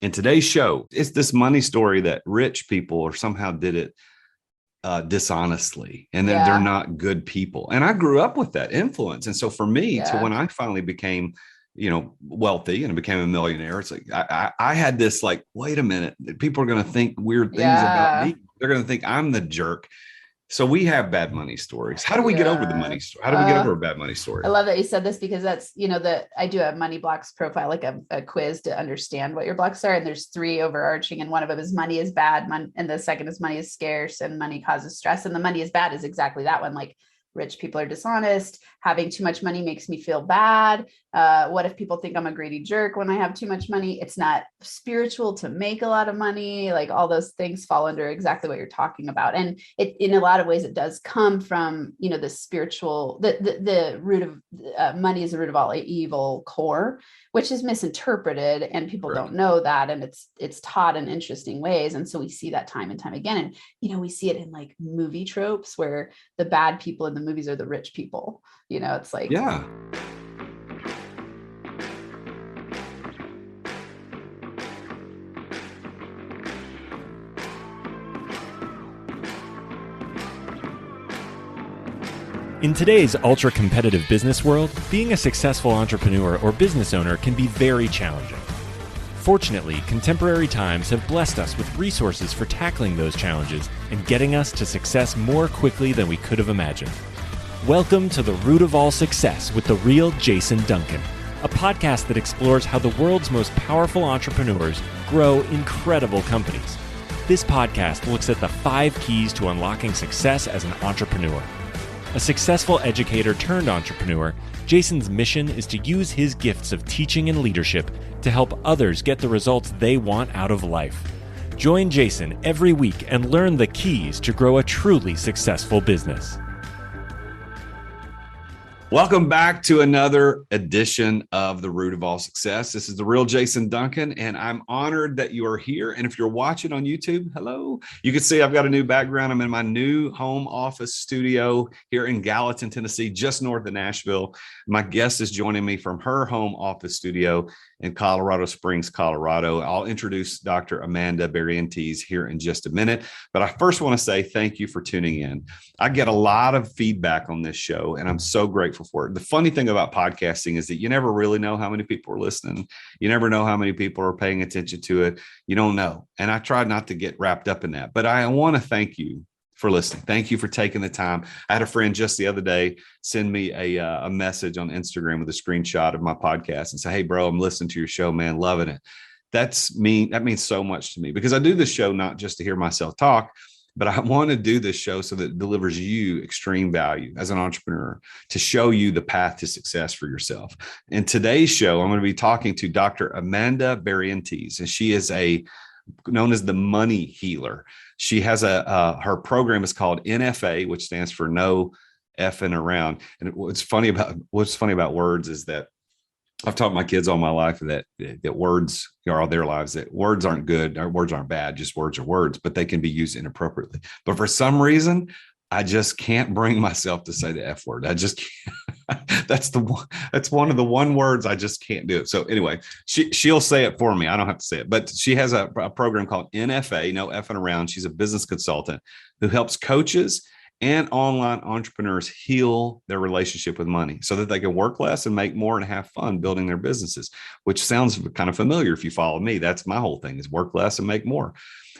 In today's show, it's this money story that rich people or somehow did it dishonestly, and then they're not good people. And I grew up with that influence. And so for me, to when I finally became, wealthy and became a millionaire, it's like I had this like, wait a minute, people are going to think weird things about me. They're going to think I'm the jerk. So we have bad money stories. How do we get over the money story? How do we get over a bad money story? I love that you said this, because that's, I do a money blocks profile, like a quiz to understand what your blocks are. And there's 3 overarching, and one of them is money is bad. And the second is money is scarce and money causes stress. And the money is bad is exactly that one. Like, rich people are dishonest. Having too much money makes me feel bad. What if people think I'm a greedy jerk when I have too much money? It's not spiritual to make a lot of money. Like, all those things fall under exactly what you're talking about. And it, in a lot of ways, it does come from, the spiritual, the root of money is the root of all evil core, which is misinterpreted, and people don't know that. And it's taught in interesting ways. And so we see that time and time again. And, we see it in like movie tropes where the bad people in the movies are the rich people. It's like, In today's ultra-competitive business world, being a successful entrepreneur or business owner can be very challenging. Fortunately, contemporary times have blessed us with resources for tackling those challenges and getting us to success more quickly than we could have imagined. Welcome to The Root of All Success with the real Jason Duncan, a podcast that explores how the world's most powerful entrepreneurs grow incredible companies. This podcast looks at the 5 keys to unlocking success as an entrepreneur. A successful educator turned entrepreneur, Jason's mission is to use his gifts of teaching and leadership to help others get the results they want out of life. Join Jason every week and learn the keys to grow a truly successful business. Welcome back to another edition of The Root of All Success. This is the real Jason Duncan, and I'm honored that you are here. And if you're watching on YouTube, hello. You can see I've got a new background. I'm in my new home office studio here in Gallatin, Tennessee, just north of Nashville. My guest is joining me from her home office studio in Colorado Springs, Colorado. I'll introduce Dr. Amanda Barrientez here in just a minute, but I first want to say thank you for tuning in. I get a lot of feedback on this show, and I'm so grateful for it. The funny thing about podcasting is that you never really know how many people are listening. You never know how many people are paying attention to it. You don't know. And I try not to get wrapped up in that, but I want to thank you for listening. Thank you for taking the time. I had a friend just the other day send me a message on Instagram with a screenshot of my podcast and say, "Hey bro, I'm listening to your show, man. Loving it." That means so much to me, because I do this show not just to hear myself talk, but I want to do this show so that it delivers you extreme value as an entrepreneur, to show you the path to success for yourself. In today's show, I'm going to be talking to Dr. Amanda Barrientez, and she is known as the money healer. She has her program is called NFA, which stands for no effing around. And what's funny about words is that I've taught my kids all my life that words are all their lives, that words aren't good, or words aren't bad, just words are words, but they can be used inappropriately. But for some reason, I just can't bring myself to say the F word. I just can't. That's one of the words I just can't do it. So anyway, she'll say it for me. I don't have to say it, but she has a program called NFA, no effing around. She's a business consultant who helps coaches and online entrepreneurs heal their relationship with money so that they can work less and make more and have fun building their businesses, which sounds kind of familiar. If you follow me, that's my whole thing, is work less and make more.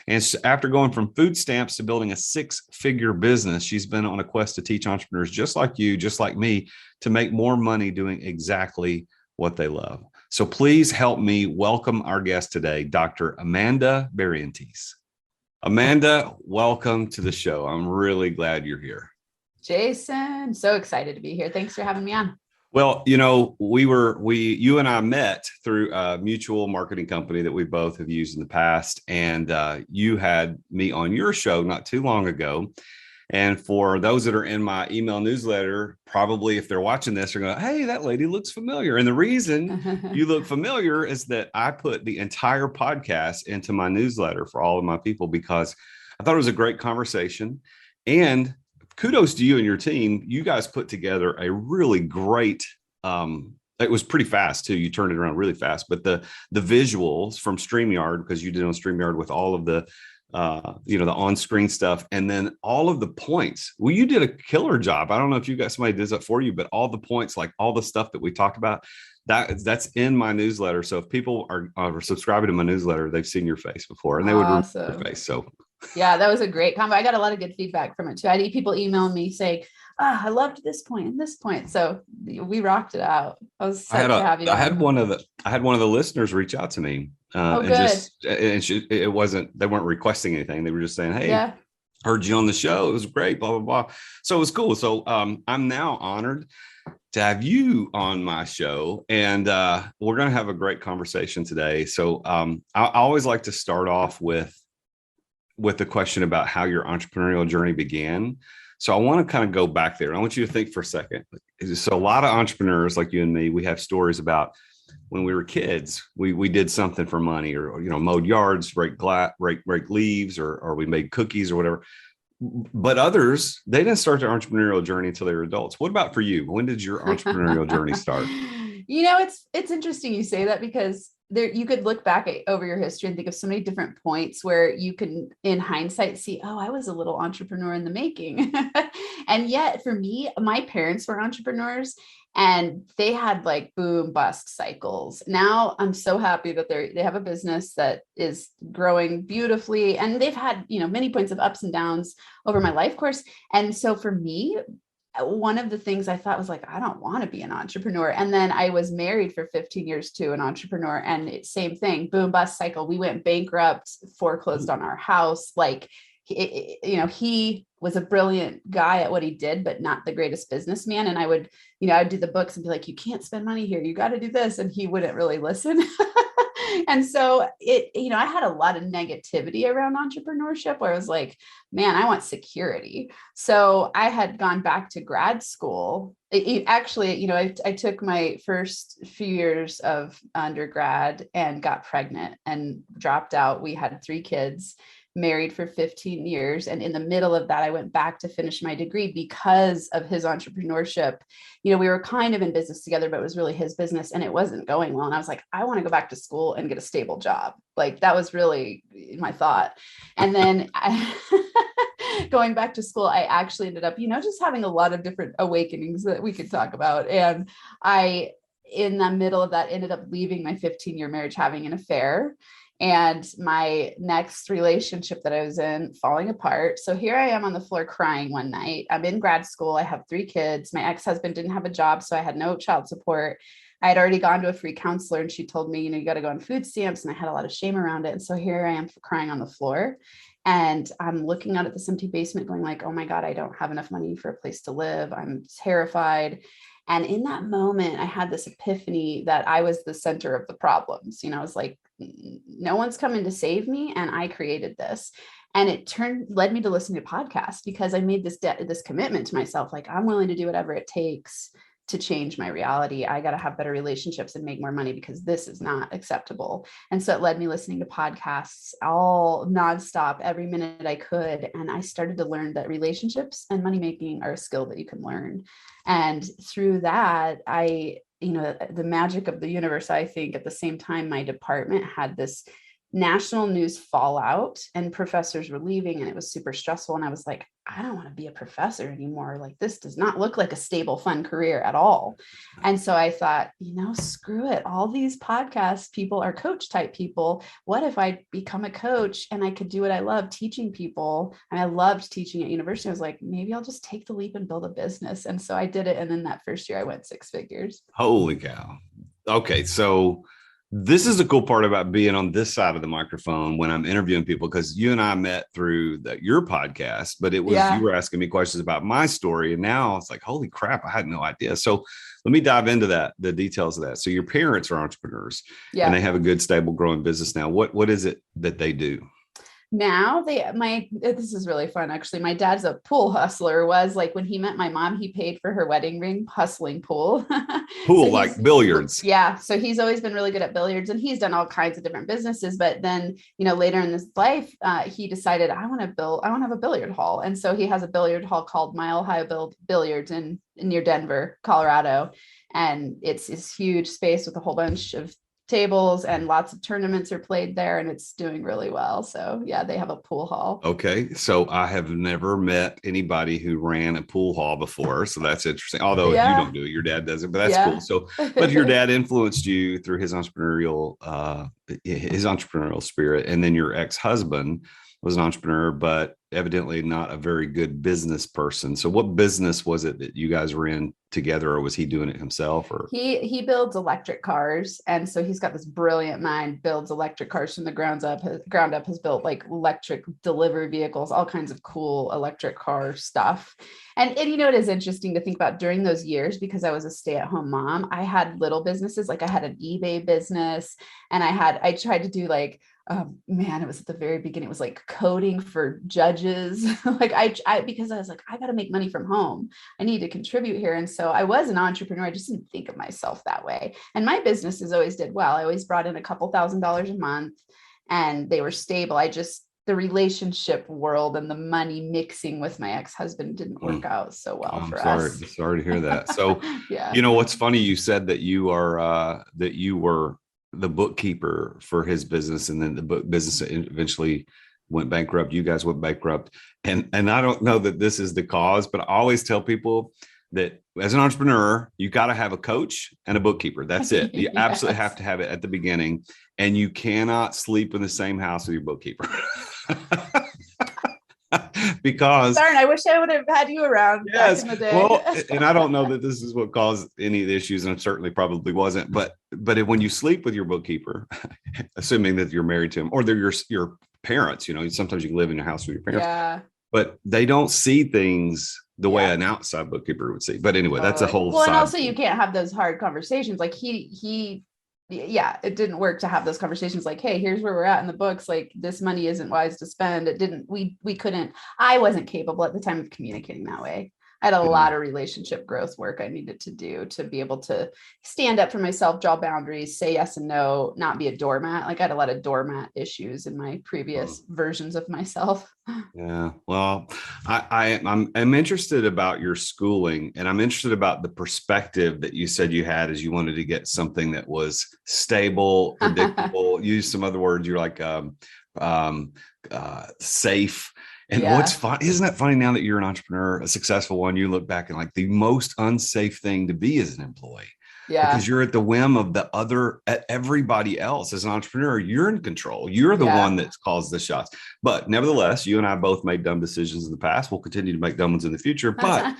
And after going from food stamps to building a 6-figure business, she's been on a quest to teach entrepreneurs just like you, just like me, to make more money doing exactly what they love. So please help me welcome our guest today, Dr. Amanda Barrientez. Amanda, welcome to the show. I'm really glad you're here. Jason, so excited to be here. Thanks for having me on. Well, you and I met through a mutual marketing company that we both have used in the past. And you had me on your show not too long ago. And for those that are in my email newsletter, probably if they're watching this, they're going, "Hey, that lady looks familiar." And the reason you look familiar is that I put the entire podcast into my newsletter for all of my people, because I thought it was a great conversation. And kudos to you and your team. You guys put together a really great it was pretty fast too. You turned it around really fast, but the visuals from StreamYard, because you did on StreamYard with all of the the on-screen stuff, and then all of the points. Well, you did a killer job. I don't know if you got somebody does that for you, but all the points, like all the stuff that we talked about, that's in my newsletter. So if people are subscribing to my newsletter, they've seen your face before, and they would remember your face. So yeah, that was a great combo. I got a lot of good feedback from it too. I had people emailing me saying, I loved this point and this point. So we rocked it out. I was psyched to have you. I had one of the listeners reach out to me. They weren't requesting anything. They were just saying, hey, heard you on the show. It was great, blah, blah, blah. So it was cool. So I'm now honored to have you on my show, and we're going to have a great conversation today. So I always like to start off with the question about how your entrepreneurial journey began. So I want to kind of go back there. I want you to think for a second. So a lot of entrepreneurs like you and me, we have stories about when we were kids, we did something for money, or mowed yards, rake leaves, or we made cookies or whatever. But others, they didn't start their entrepreneurial journey until they were adults. What about for you? When did your entrepreneurial journey start? It's interesting you say that, because you could look back over your history and think of so many different points where you can, in hindsight, see, I was a little entrepreneur in the making. And yet for me, my parents were entrepreneurs, and they had like boom bust cycles. Now I'm so happy that they have a business that is growing beautifully, and they've had, many points of ups and downs over my life course. And so for me, one of the things I thought was like, I don't want to be an entrepreneur. And then I was married for 15 years to an entrepreneur, and same thing, boom bust cycle. We went bankrupt, foreclosed on our house. Like, he was a brilliant guy at what he did, but not the greatest businessman. And I'd do the books and be like, you can't spend money here. You got to do this. And he wouldn't really listen. And so I had a lot of negativity around entrepreneurship, where I was like, man, I want security. So I had gone back to grad school. I took my first few years of undergrad and got pregnant and dropped out. We had 3 kids, married for 15 years. And in the middle of that, I went back to finish my degree because of his entrepreneurship. We were kind of in business together, but it was really his business, and it wasn't going well. And I was like, I want to go back to school and get a stable job. Like, that was really my thought. And then going back to school, I actually ended up, just having a lot of different awakenings that we could talk about. And in the middle of that, ended up leaving my 15-year marriage, having an affair. And my next relationship that I was in falling apart. So here I am on the floor crying one night. I'm in grad school. I have 3 kids. My ex-husband didn't have a job, so I had no child support. I had already gone to a free counselor, and she told me, you got to go on food stamps. And I had a lot of shame around it. And so here I am crying on the floor, and I'm looking out at this empty basement going like, oh my God, I don't have enough money for a place to live. I'm terrified. And in that moment, I had this epiphany that I was the center of the problems. I was like, no one's coming to save me, and I created this. And it led me to listen to podcasts, because I made this commitment to myself. Like, I'm willing to do whatever it takes to change my reality. I got to have better relationships and make more money, because this is not acceptable. And so it led me listening to podcasts all nonstop, every minute I could. And I started to learn that relationships and money making are a skill that you can learn. And through that, the magic of the universe, I think at the same time, my department had this national news fallout, and professors were leaving, and it was super stressful. And I was like, I don't want to be a professor anymore. Like, this does not look like a stable, fun career at all. And so I thought, screw it. All these podcast people are coach type people. What if I become a coach and I could do what I love, teaching people? And I loved teaching at university. I was like, maybe I'll just take the leap and build a business. And so I did it. And then that first year I went 6 figures. Holy cow. Okay. So this is the cool part about being on this side of the microphone when I'm interviewing people, because you and I met through your podcast, but you were asking me questions about my story. And now it's like, holy crap, I had no idea. So let me dive into the details of that. So your parents are entrepreneurs, and they have a good, stable, growing business now. What is it that they do? Now this is really fun. Actually, my dad's a pool hustler. Was like, when he met my mom, he paid for her wedding ring, hustling pool. Pool, like billiards. Yeah. So he's always been really good at billiards, and he's done all kinds of different businesses. But then, later in his life, he decided, I want to have a billiard hall. And so he has a billiard hall called Mile High Billiards near Denver, Colorado. And it's this huge space with a whole bunch of tables, and lots of tournaments are played there, and it's doing really well. So yeah, they have a pool hall. Okay. So I have never met anybody who ran a pool hall before. So that's interesting. Although you don't do it, your dad does it, but that's cool. So, but your dad influenced you through his entrepreneurial spirit. And then your ex-husband was an entrepreneur, but evidently not a very good business person. So what business was it that you guys were in together, or was he doing it himself? Or he builds electric cars, and so he's got this brilliant mind, builds electric cars from the ground up, has built like electric delivery vehicles, all kinds of cool electric car stuff. And you know, it is interesting to think about during those years, because I was a stay-at-home mom, I had little businesses. Like I had an eBay business, and I tried to do like, it was at the very beginning, it was like coding for judges. Like because I was like, I got to make money from home. I need to contribute here. And so I was an entrepreneur. I just didn't think of myself that way. And my businesses always did well. I always brought in a couple $1,000s a month, and they were stable. The relationship world and the money mixing with my ex-husband didn't work out so well for us. Sorry to hear that. So, yeah. You know, what's funny, you said that you were the bookkeeper for his business, and then the book business eventually went bankrupt. You guys went bankrupt. And I don't know that this is the cause, but I always tell people that as an entrepreneur, you got to have a coach and a bookkeeper. That's it. You absolutely have to have it at the beginning, and you cannot sleep in the same house with your bookkeeper. Because darn, I wish I would have had you around back in the day. Well, and I don't know that this is what caused any of the issues, and it certainly probably wasn't. But when you sleep with your bookkeeper, assuming that you're married to him, or they're your parents, you know, sometimes you can live in your house with your parents. Yeah. But they don't see things the way an outside bookkeeper would see. But anyway, that's a whole. Well, and also you can't have those hard conversations. Like it didn't work to have those conversations like, hey, here's where we're at in the books. Like, this money isn't wise to spend. I wasn't capable at the time of communicating that way. I had a lot of relationship growth work I needed to do to be able to stand up for myself, draw boundaries, say yes and no, not be a doormat. Like I had a lot of doormat issues in my previous versions of myself. Yeah. Well, I'm interested about your schooling, and I'm interested about the perspective that you said you had as you wanted to get something that was stable, predictable. Use some other words. You're like safe. And what's fun, isn't that funny now that you're an entrepreneur, a successful one, you look back and like the most unsafe thing to be as an employee. Yeah. Because you're at the whim of everybody else. As an entrepreneur, you're in control. You're the one that calls the shots. But nevertheless, you and I both made dumb decisions in the past. We'll continue to make dumb ones in the future. But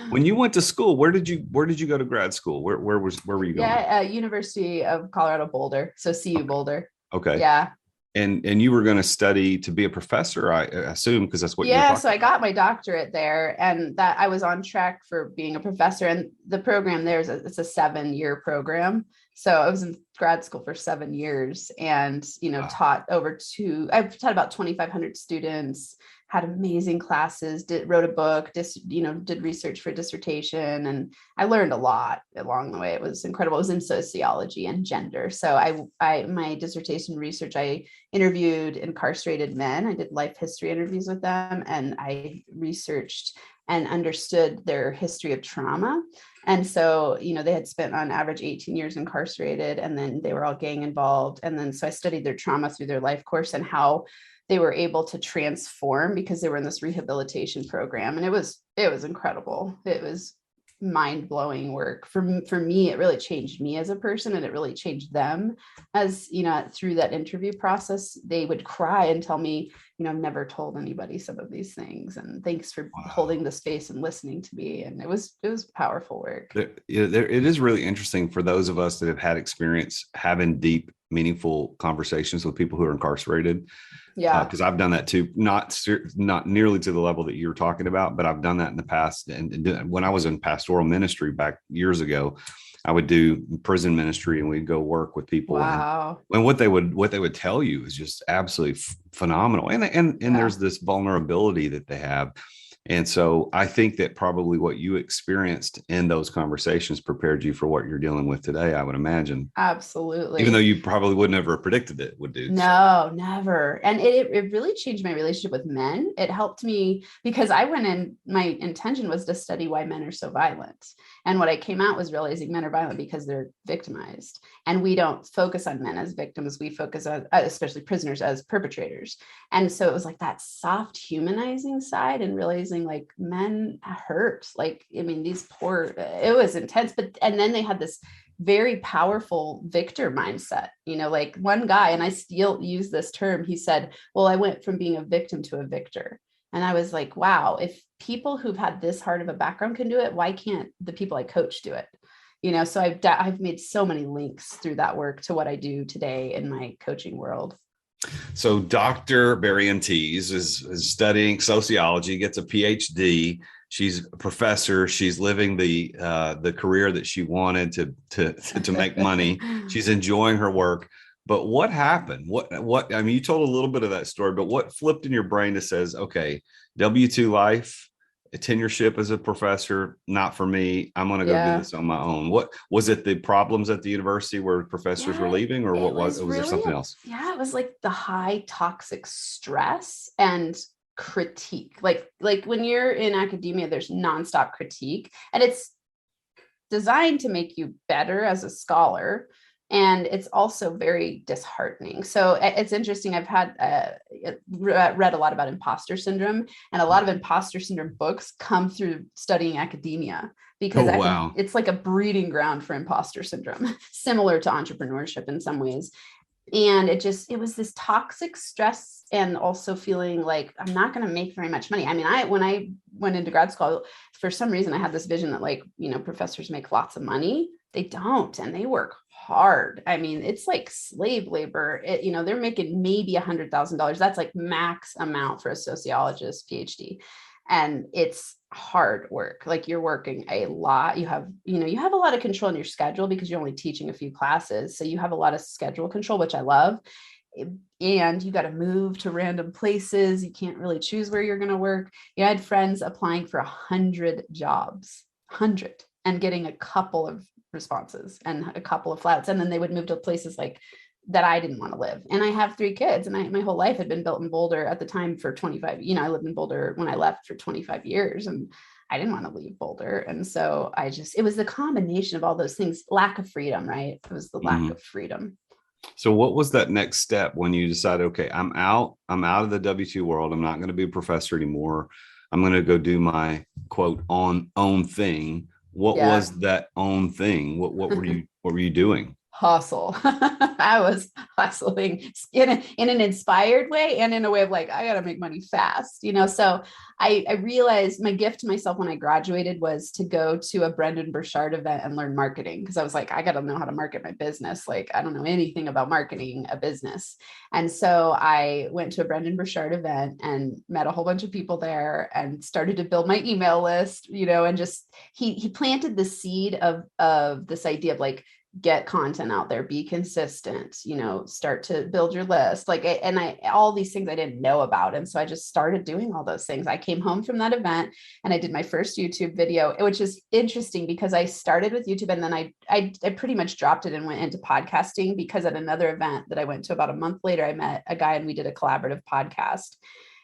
when you went to school, where did you go to grad school? Where were you going? Yeah, University of Colorado Boulder. So CU Boulder. Okay. Yeah. And you were going to study to be a professor, I assume, because that's what you're talking so I got my doctorate there, and that I was on track for being a professor. And the program there it's a 7-year program. So I was in grad school for 7 years, and taught I've taught about 2,500 students, had amazing classes, wrote a book, did research for a dissertation. And I learned a lot along the way. It was incredible. It was in sociology and gender. So my dissertation research, I interviewed incarcerated men. I did life history interviews with them, and I researched and understood their history of trauma. And so, they had spent on average 18 years incarcerated, and then they were all gang involved. And then, so I studied their trauma through their life course and how they were able to transform because they were in this rehabilitation program. And it was incredible. It was mind-blowing work for me. It really changed me as a person, and it really changed them. As through that interview process, they would cry and tell me, I've never told anybody some of these things, and thanks for holding the space and listening to me. And it was powerful work. It is really interesting for those of us that have had experience having deep, meaningful conversations with people who are incarcerated. Yeah, because I've done that too, not nearly to the level that you're talking about, but I've done that in the past. And when I was in pastoral ministry back years ago, I would do prison ministry, and we'd go work with people. Wow. And what they would tell you is just absolutely phenomenal. And there's this vulnerability that they have. And so I think that probably what you experienced in those conversations prepared you for what you're dealing with today, I would imagine. Absolutely. Even though you probably would never have predicted it would do. No, never. And it really changed my relationship with men. It helped me because I went in, my intention was to study why men are so violent. And what I came out was realizing men are violent because they're victimized. And we don't focus on men as victims. We focus on, especially prisoners, as perpetrators. And so it was like that soft humanizing side and realizing like men hurt. Like, I mean, these poor, it was intense. And then they had this very powerful victor mindset, like one guy, and I still use this term, he said, well, I went from being a victim to a victor. And I was like, wow, if people who've had this hard of a background can do it, why can't the people I coach do it? So I've made so many links through that work to what I do today in my coaching world. So Dr. Barrientez is studying sociology, gets a PhD. She's a professor. She's living the career that she wanted to make money. She's enjoying her work. But what happened? What I mean, you told a little bit of that story, but what flipped in your brain that says, okay, W-2 life, a tenureship as a professor, not for me. I'm going to go do this on my own. What was it? The problems at the university where professors were leaving, or what was there something else? Yeah, it was like the high toxic stress and critique. Like when you're in academia, there's nonstop critique, and it's designed to make you better as a scholar. And it's also very disheartening. So it's interesting. I've read a lot about imposter syndrome, and a lot of imposter syndrome books come through studying academia, because it's like a breeding ground for imposter syndrome, similar to entrepreneurship in some ways. And it was this toxic stress, and also feeling like I'm not going to make very much money. I mean, when I went into grad school, for some reason, I had this vision that professors make lots of money. They don't, and they work hard. I mean, it's like slave labor. They're making maybe $100,000. That's like max amount for a sociologist PhD. And it's hard work. Like, you're working a lot. You have a lot of control in your schedule because you're only teaching a few classes. So you have a lot of schedule control, which I love. And you got to move to random places. You can't really choose where you're going to work. I had friends applying for 100 jobs, 100, and getting a couple of responses and a couple of flats. And then they would move to places like that I didn't want to live. And I have 3 kids, and my whole life had been built in Boulder at the time for 25. I lived in Boulder when I left for 25 years, and I didn't want to leave Boulder. And so it was the combination of all those things, lack of freedom, right? It was the lack of freedom. So what was that next step when you decided, okay, I'm out of the W-2 world. I'm not going to be a professor anymore. I'm going to go do my quote own thing. What was that own thing? What were you doing? Hustle. I was hustling in an inspired way, and in a way of like, I got to make money fast, So I realized my gift to myself when I graduated was to go to a Brendan Burchard event and learn marketing, because I was like, I got to know how to market my business. Like, I don't know anything about marketing a business. And so I went to a Brendan Burchard event and met a whole bunch of people there and started to build my email list, and just, he planted the seed of this idea of like, get content out there, be consistent, start to build your list. All these things I didn't know about. And so I just started doing all those things. I came home from that event and I did my first YouTube video, which is interesting because I started with YouTube, and then I pretty much dropped it and went into podcasting, because at another event that I went to about a month later, I met a guy and we did a collaborative podcast.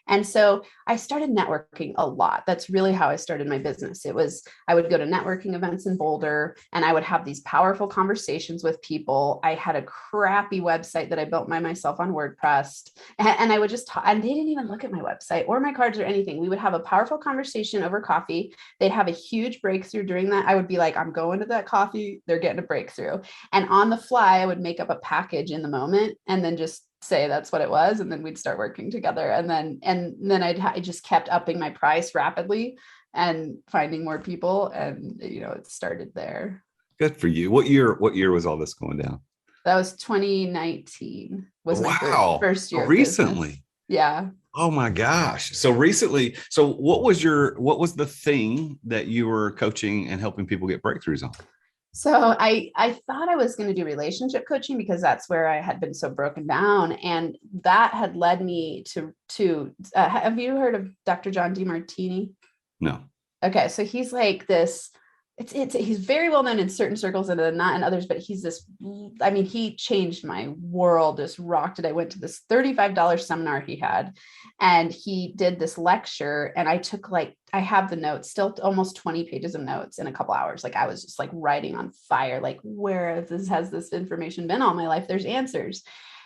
And so I started networking a lot. That's really how I started my business. I would go to networking events in Boulder, and I would have these powerful conversations with people. I had a crappy website that I built by myself on WordPress, and I would just talk, and they didn't even look at my website or my cards or anything. We would have a powerful conversation over coffee. They'd have a huge breakthrough during that. I would be like, I'm going to that coffee. They're getting a breakthrough. And on the fly, I would make up a package in the moment and then just say that's what it was, and then we'd start working together, and then I just kept upping my price rapidly and finding more people, and it started there. Good for you. What year was all this going down? That was 2019 was my first year. Recently. Yeah. Oh my gosh. So recently, what was the thing that you were coaching and helping people get breakthroughs on? So I thought I was going to do relationship coaching because that's where I had been so broken down. And that had led me to have you heard of Dr. John DeMartini? No. Okay. So he's like this, he's very well known in certain circles and not in others, but he's this, I mean, he changed my world, just rocked it. I went to this $35 seminar he had, and he did this lecture, and I took I have the notes, still almost 20 pages of notes in a couple hours. Like I was just like writing on fire, like where has this information been all my life? There's answers.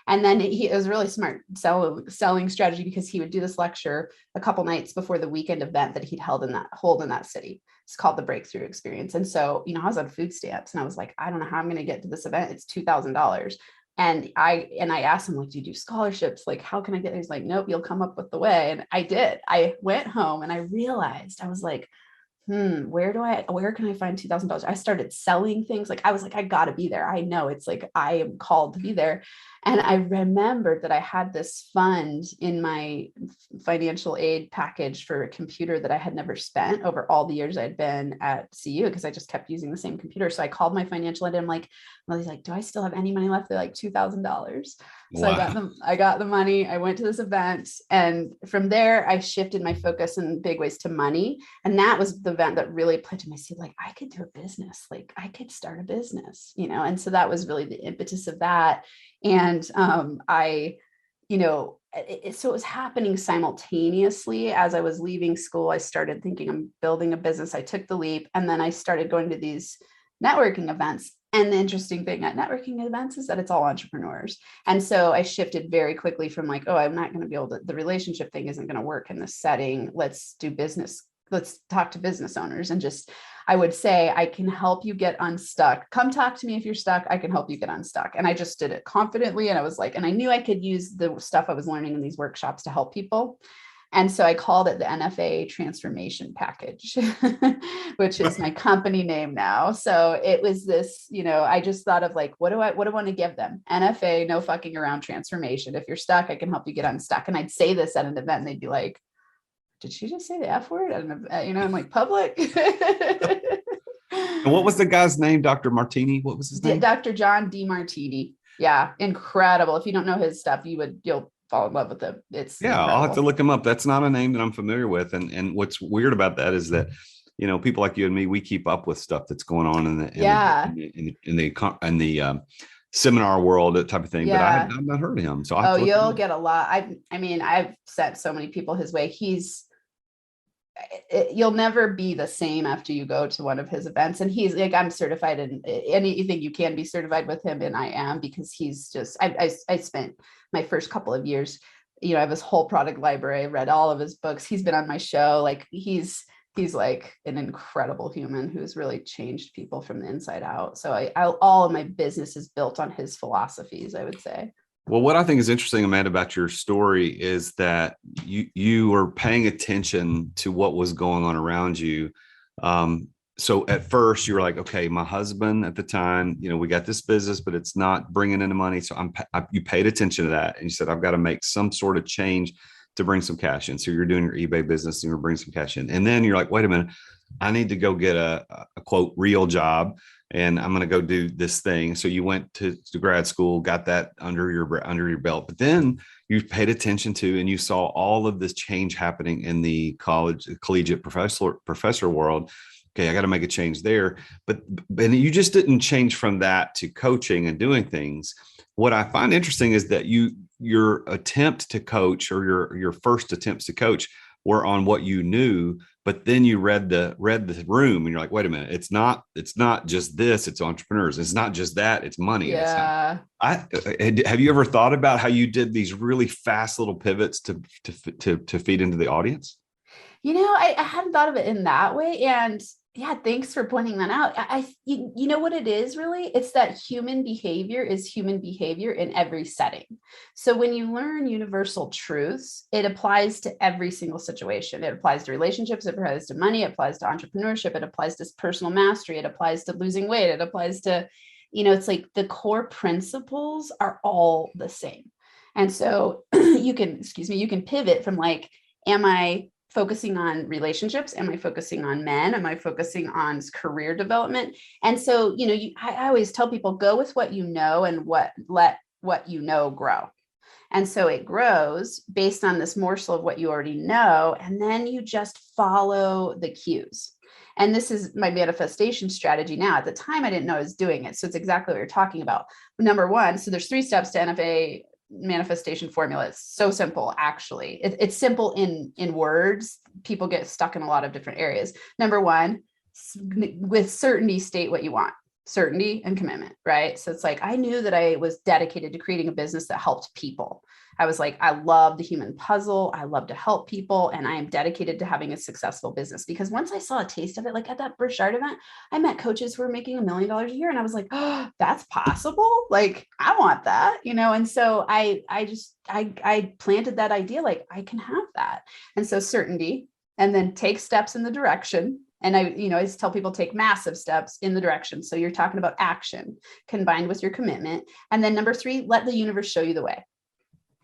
And then it was a really smart selling strategy, because he would do this lecture a couple nights before the weekend event that he'd hold in that city. It's called the Breakthrough Experience. And so, I was on food stamps, and I was like, I don't know how I'm going to get to this event. It's $2,000. And I asked him, like, do you do scholarships? Like, how can I get there? He's like, nope, you'll come up with the way. And I did. I went home and I realized, I was like, where can I find $2,000? I started selling things. Like, I was like, I gotta be there. I know it's like, I am called to be there. And I remembered that I had this fund in my financial aid package for a computer that I had never spent over all the years I'd been at CU, because I just kept using the same computer. So I called my financial aid, and I'm like, well, he's like, do I still have any money left? They're like $2,000. So wow. I got the money. I went to this event, and from there I shifted my focus in big ways to money. And that was the event that really planted my seed. Like, I could do a business, like I could start a business, and so that was really the impetus of that. And so it was happening simultaneously. As I was leaving school, I started thinking, I'm building a business. I took the leap, and then I started going to these networking events. And the interesting thing at networking events is that it's all entrepreneurs. And so I shifted very quickly from like, oh, I'm not going to be able to, the relationship thing isn't going to work in this setting. Let's do business. Let's talk to business owners. And just, I would say, I can help you get unstuck. Come talk to me if you're stuck. I can help you get unstuck. And I just did it confidently. And I was like, and I knew I could use the stuff I was learning in these workshops to help people. And so I called it the NFA Transformation Package, which is my company name now. So it was this, I just thought of like, what do I want to give them? NFA, no fucking around transformation. If you're stuck, I can help you get unstuck. And I'd say this at an event, and they'd be like, did she just say the F word? I'm like, public. And what was the guy's name? Dr. Martini? What was his name? Dr. John DeMartini. Yeah. Incredible. If you don't know his stuff, you'll fall in love with him. It's incredible. I'll have to look him up. That's not a name that I'm familiar with. And what's weird about that is that, people like you and me, we keep up with stuff that's going on in the seminar world, that type of thing. Yeah. But I've not heard of him. So you'll get a lot. I've sent so many people his way. You'll never be the same after you go to one of his events. And he's like, I'm certified in anything you can be certified with him. And I am, because he's just, I spent my first couple of years, I have his whole product library. I read all of his books. He's been on my show. Like he's like an incredible human who's really changed people from the inside out. So all of my business is built on his philosophies, I would say. Well, what I think is interesting, Amanda, about your story is that you were paying attention to what was going on around you. So at first you were like, okay, my husband at the time, we got this business, but it's not bringing in the money. So you paid attention to that. And you said, I've got to make some sort of change to bring some cash in. So you're doing your eBay business and you're bringing some cash in. And then you're like, wait a minute, I need to go get a quote, real job. And I'm going to go do this thing. So you went to grad school, got that under your belt, but then you paid attention to, and you saw all of this change happening in the collegiate professor world. Okay, I got to make a change there. But you just didn't change from that to coaching and doing things. What I find interesting is that your attempt to coach, or your first attempts to coach, were on what you knew, but then you read the room, and you're like, wait a minute, it's not just this, it's entrepreneurs. It's not just that, it's money. Yeah. Have you ever thought about how you did these really fast little pivots to feed into the audience? I hadn't thought of it in that way. And yeah, thanks for pointing that out. You know what it is really? It's that human behavior is human behavior in every setting. So when you learn universal truths, it applies to every single situation. It applies to relationships, it applies to money, it applies to entrepreneurship, it applies to personal mastery, it applies to losing weight, it applies to, it's like the core principles are all the same. And so you can pivot from like, am I focusing on relationships? Am I focusing on men? Am I focusing on career development? And so, I always tell people, go with what you know and let what you know grow. And so it grows based on this morsel of what you already know. And then you just follow the cues. And this is my manifestation strategy now. At the time, I didn't know I was doing it. So it's exactly what you're talking about. Number one, so there's 3 steps to NFA manifestation formula. It's so simple, actually. It's simple in words. People get stuck in a lot of different areas. Number one, with certainty, state what you want. Certainty and commitment, right? So it's like, I knew that I was dedicated to creating a business that helped people. I was like, I love the human puzzle. I love to help people. And I am dedicated to having a successful business, because once I saw a taste of it, like at that Burchard event, I met coaches who were making $1 million a year. And I was like, oh, that's possible. Like, I want that, And so I planted that idea, like I can have that. And so certainty, and then take steps in the direction. And I always tell people, take massive steps in the direction. So you're talking about action combined with your commitment. And then number 3, let the universe show you the way.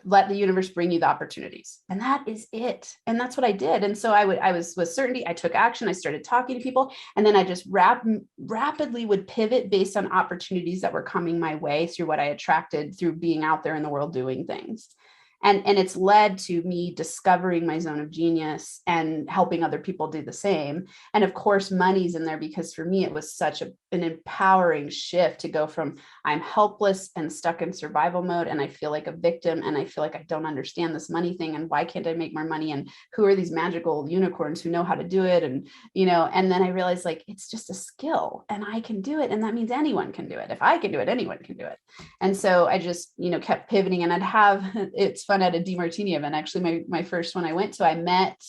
Let the universe bring you the opportunities. And that is it. And that's what I did. And so I was with certainty. I took action. I started talking to people. And then I just rapidly would pivot based on opportunities that were coming my way through what I attracted through being out there in the world doing things. And it's led to me discovering my zone of genius and helping other people do the same. And of course, money's in there, because for me, it was such an empowering shift to go from I'm helpless and stuck in survival mode, and I feel like a victim, and I feel like I don't understand this money thing, and why can't I make more money? And who are these magical unicorns who know how to do it? And, and then I realized, like, it's just a skill and I can do it. And that means anyone can do it. If I can do it, anyone can do it. And so I just, kept pivoting, and it's fun at a DeMartini event. Actually, my first one I went to, I met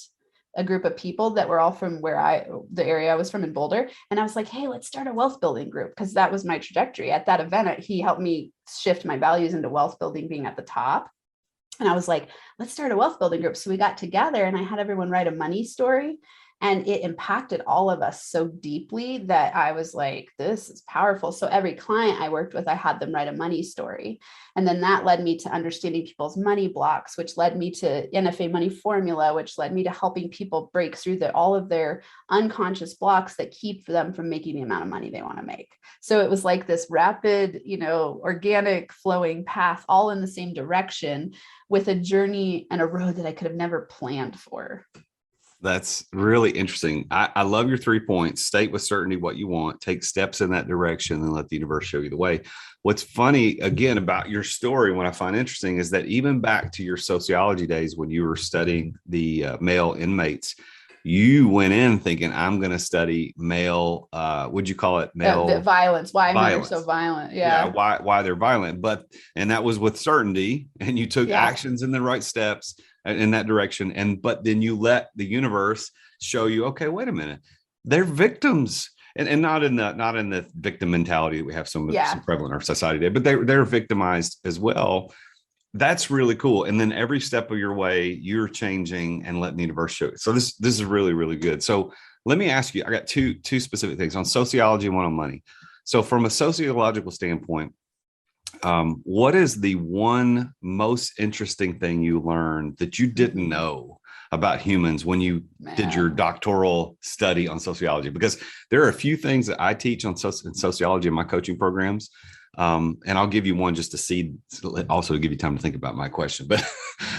a group of people that were all from the area I was from in Boulder. And I was like, hey, let's start a wealth building group, because that was my trajectory. At that event, he helped me shift my values into wealth building being at the top. And I was like, let's start a wealth building group. So we got together and I had everyone write a money story. And it impacted all of us so deeply that I was like, this is powerful. So every client I worked with, I had them write a money story. And then that led me to understanding people's money blocks, which led me to NFA money formula, which led me to helping people break through all of their unconscious blocks that keep them from making the amount of money they want to make. So it was like this rapid, organic flowing path, all in the same direction, with a journey and a road that I could have never planned for. That's really interesting. I love your 3 points. State with certainty what you want, take steps in that direction, and let the universe show you the way. What's funny, again, about your story, what I find interesting is that even back to your sociology days, when you were studying the male inmates, you went in thinking, I'm going to study male, would you call it male violence? Why violence. men are so violent? Yeah. Why they're violent. And that was with certainty, and you took actions in the right steps in that direction. But then you let the universe show you, okay, wait a minute, they're victims. And not in the victim mentality that we have some prevalent in our society today, but they're victimized as well. That's really cool. And then every step of your way, you're changing and letting the universe show you. So this is really, really good. So let me ask you, I got two specific things on sociology and one on money. So from a sociological standpoint, what is the one most interesting thing you learned that you didn't know about humans when you did your doctoral study on sociology? Because there are a few things that I teach on sociology in my coaching programs. And I'll give you one just to see, also to give you time to think about my question. But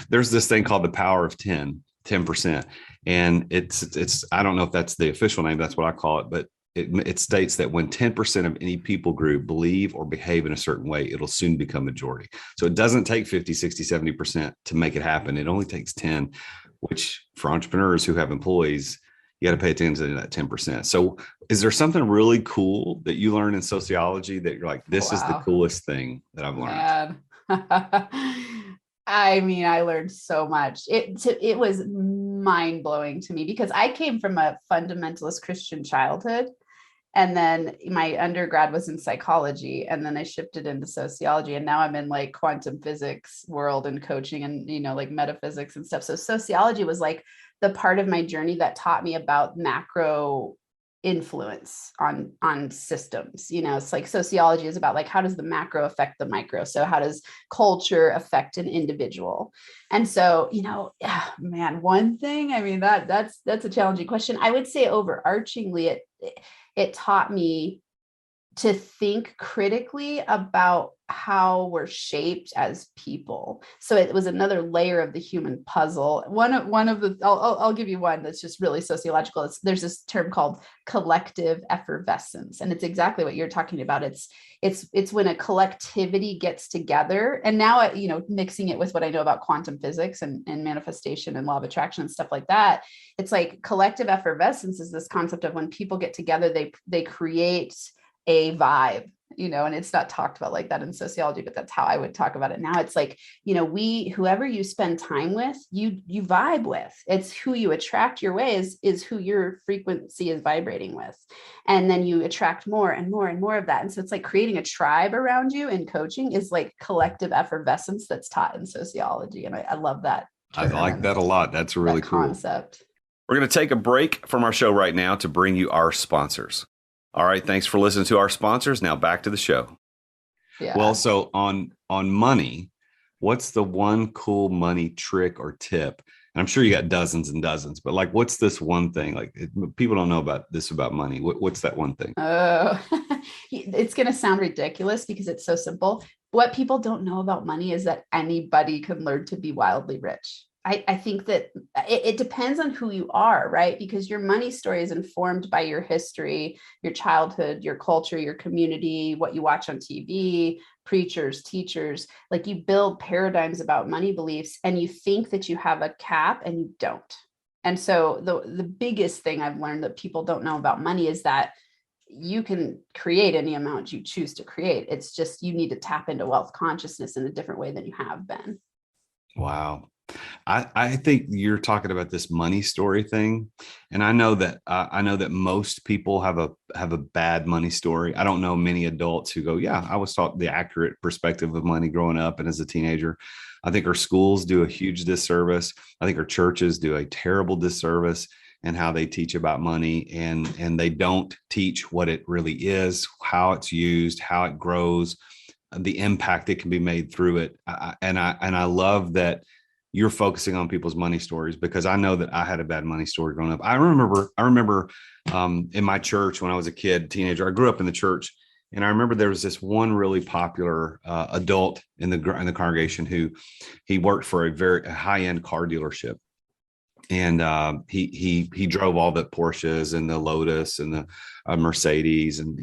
there's this thing called the power of 10%. And it's I don't know if that's the official name, that's what I call it, but it states that when 10% of any people group believe or behave in a certain way, it'll soon become majority. So it doesn't take 50, 60, 70% to make it happen. It only takes 10, which for entrepreneurs who have employees, you got to pay attention to that 10%. So is there something really cool that you learned in sociology that you're like, this is the coolest thing that I've learned? I mean, I learned so much. It was mind blowing to me, because I came from a fundamentalist Christian childhood. And then my undergrad was in psychology, and then I shifted into sociology, and now I'm in like quantum physics world and coaching and, like metaphysics and stuff. So sociology was like the part of my journey that taught me about macro influence on systems. It's like sociology is about like, how does the macro affect the micro? So how does culture affect an individual? And so, one thing, I mean, that's a challenging question. I would say overarchingly, it taught me to think critically about how we're shaped as people. So it was another layer of the human puzzle. One of the, I'll give you one that's just really sociological. There's this term called collective effervescence, and it's exactly what you're talking about. It's when a collectivity gets together, and now, mixing it with what I know about quantum physics and manifestation and law of attraction and stuff like that. It's like collective effervescence is this concept of when people get together, they create a vibe, and it's not talked about like that in sociology, but that's how I would talk about it now. It's like, whoever you spend time with, you vibe with. It's who you attract your way is who your frequency is vibrating with. And then you attract more and more and more of that. And so it's like creating a tribe around you in coaching is like collective effervescence that's taught in sociology. And I love that term. I like that a lot. That's a really cool concept. We're going to take a break from our show right now to bring you our sponsors. All right. Thanks for listening to our sponsors. Now back to the show. Yeah. Well, so on money, what's the one cool money trick or tip? And I'm sure you got dozens and dozens, but like, what's this one thing? Like people don't know about this about money. What's that one thing? Oh, it's going to sound ridiculous because it's so simple. What people don't know about money is that anybody can learn to be wildly rich. I think that it depends on who you are, right? Because your money story is informed by your history, your childhood, your culture, your community, what you watch on TV, preachers, teachers. Like you build paradigms about money beliefs and you think that you have a cap and you don't. And so the biggest thing I've learned that people don't know about money is that you can create any amount you choose to create. It's just you need to tap into wealth consciousness in a different way than you have been. Wow. I think you're talking about this money story thing. And I know that most people have a bad money story. I don't know many adults who go, yeah, I was taught the accurate perspective of money growing up and as a teenager. I think our schools do a huge disservice. I think our churches do a terrible disservice in how they teach about money, and they don't teach what it really is, how it's used, how it grows, the impact that can be made through it. I love that you're focusing on people's money stories, because I know that I had a bad money story growing up. I remember in my church when I was a kid, teenager, I grew up in the church, and I remember there was this one really popular adult in the congregation who he worked for a very high-end car dealership. And he drove all the Porsches and the Lotus and the Mercedes, and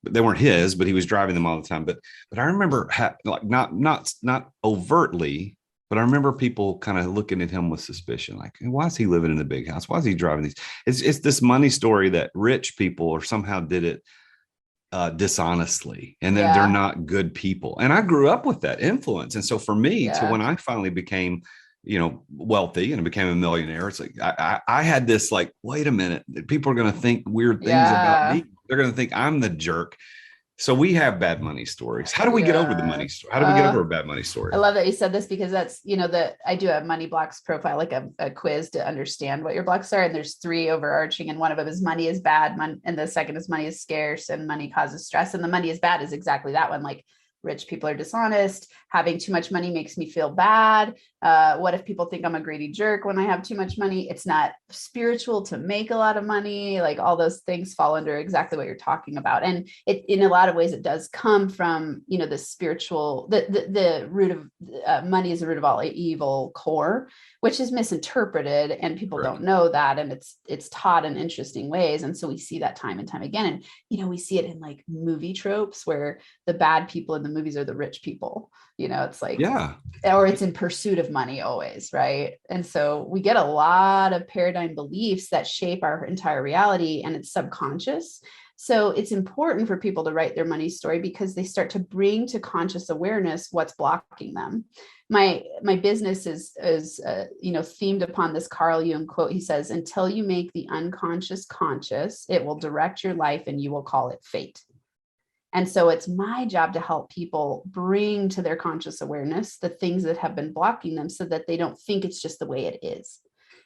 they weren't his, but he was driving them all the time. But I remember not overtly, but I remember people kind of looking at him with suspicion, like, why is he living in the big house? Why is he driving these? It's this money story that rich people or somehow did it dishonestly, and then they're not good people. And I grew up with that influence. And so for me, to when I finally became, wealthy and became a millionaire, it's like I had this like, wait a minute, people are going to think weird things about me. They're going to think I'm the jerk. So we have bad money stories. How do we get over the money story? How do we get over a bad money story? I love that you said this, because that's, I do a money blocks profile, like a quiz to understand what your blocks are. And there's 3 overarching, and one of them is money is bad. And the second is money is scarce and money causes stress. And the money is bad is exactly that one. Like, rich people are dishonest. Having too much money makes me feel bad. What if people think I'm a greedy jerk when I have too much money? It's not spiritual to make a lot of money. Like, all those things fall under exactly what you're talking about. And it, in a lot of ways, it does come from, the spiritual, the root of money is the root of all evil core, which is misinterpreted, and people don't know that. And it's taught in interesting ways. And so we see that time and time again. And, we see it in like movie tropes where the bad people in the movies are the rich people. It's like, or it's in pursuit of money always, right? And so we get a lot of paradigm beliefs that shape our entire reality, and it's subconscious. So it's important for people to write their money story, because they start to bring to conscious awareness what's blocking them. My business is themed upon this Carl Jung quote. He says, "Until you make the unconscious conscious, it will direct your life, and you will call it fate." And so it's my job to help people bring to their conscious awareness the things that have been blocking them, so that they don't think it's just the way it is.